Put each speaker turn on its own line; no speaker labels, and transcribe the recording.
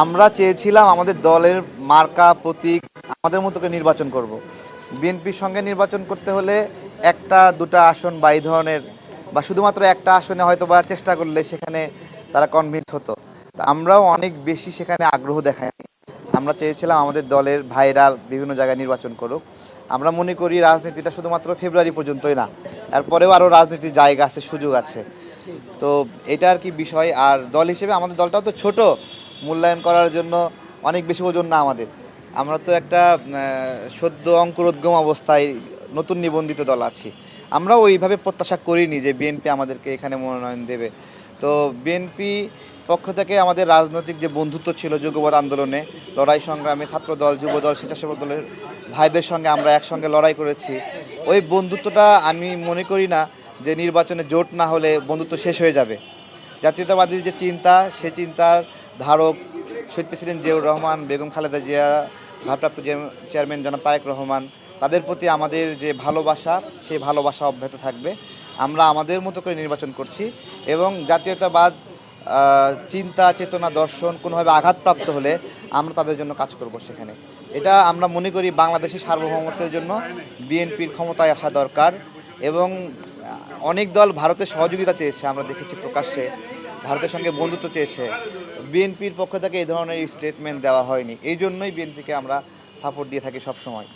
আমরা চেয়েছিলাম আমাদের দলের মার্কা প্রতীক আমাদের মতো করে নির্বাচন করব। বিএনপির সঙ্গে নির্বাচন করতে হলে একটা দুটা আসন বা এই ধরনের বা শুধুমাত্র একটা আসনে হয়তো বা চেষ্টা করলে সেখানে তারা কনভিন্স হতো। তা আমরাও অনেক বেশি সেখানে আগ্রহ দেখাই। আমরা চেয়েছিলাম আমাদের দলের ভাইরা বিভিন্ন জায়গায় নির্বাচন করুক। আমরা মনে করি রাজনীতিটা শুধুমাত্র ফেব্রুয়ারি পর্যন্তই না, এরপরেও আরও রাজনীতির জায়গা আছে, সুযোগ আছে। তো এটা আর কি বিষয়। আর দল হিসেবে আমাদের দলটাও তো ছোট, মূল্যায়ন করার জন্য অনেক বেশি ওজন না আমাদের। আমরা তো একটা সদ্য অঙ্কুরোদ্গম অবস্থায় নতুন নিবন্ধিত দল আছি। আমরা ওইভাবে প্রত্যাশা করিনি যে বিএনপি আমাদেরকে এখানে মনোনয়ন দেবে। তো বিএনপি পক্ষ থেকে আমাদের রাজনৈতিক যে বন্ধুত্ব ছিল যুগপৎ আন্দোলনে, লড়াই সংগ্রামে ছাত্রদল, যুবদল, স্বেচ্ছাসেবক দলের ভাইদের সঙ্গে আমরা একসঙ্গে লড়াই করেছি। ওই বন্ধুত্বটা আমি মনে করি না যে নির্বাচনে জোট না হলে বন্ধুত্ব শেষ হয়ে যাবে। জাতীয়তাবাদী যে চিন্তা, সে চিন্তার ধারক শহীদ প্রেসিডেন্ট জিয়াউর রহমান, বেগম খালেদা জিয়া, ভারপ্রাপ্ত চেয়ারম্যান জনাব তারেক রহমান, তাদের প্রতি আমাদের যে ভালোবাসা, সেই ভালোবাসা অব্যাহত থাকবে। আমরা আমাদের মতো করে নির্বাচন করছি এবং জাতীয়তাবাদ চিন্তা, চেতনা, দর্শন কোনোভাবে আঘাতপ্রাপ্ত হলে আমরা তাদের জন্য কাজ করব সেখানে। এটা আমরা মনে করি বাংলাদেশের সার্বভৌমত্বের জন্য বিএনপির ক্ষমতায় আসা দরকার। এবং অনেক দল ভারতের সহযোগিতা চেয়েছে, আমরা দেখেছি প্রকাশ্যে ভারতের সঙ্গে বন্ধুত্ব চেয়েছে। বিএনপির পক্ষ থেকে এই ধরনের স্টেটমেন্ট দেওয়া হয়নি, এই জন্যই বিএনপিকে আমরা সাপোর্ট দিয়ে থাকি সবসময়।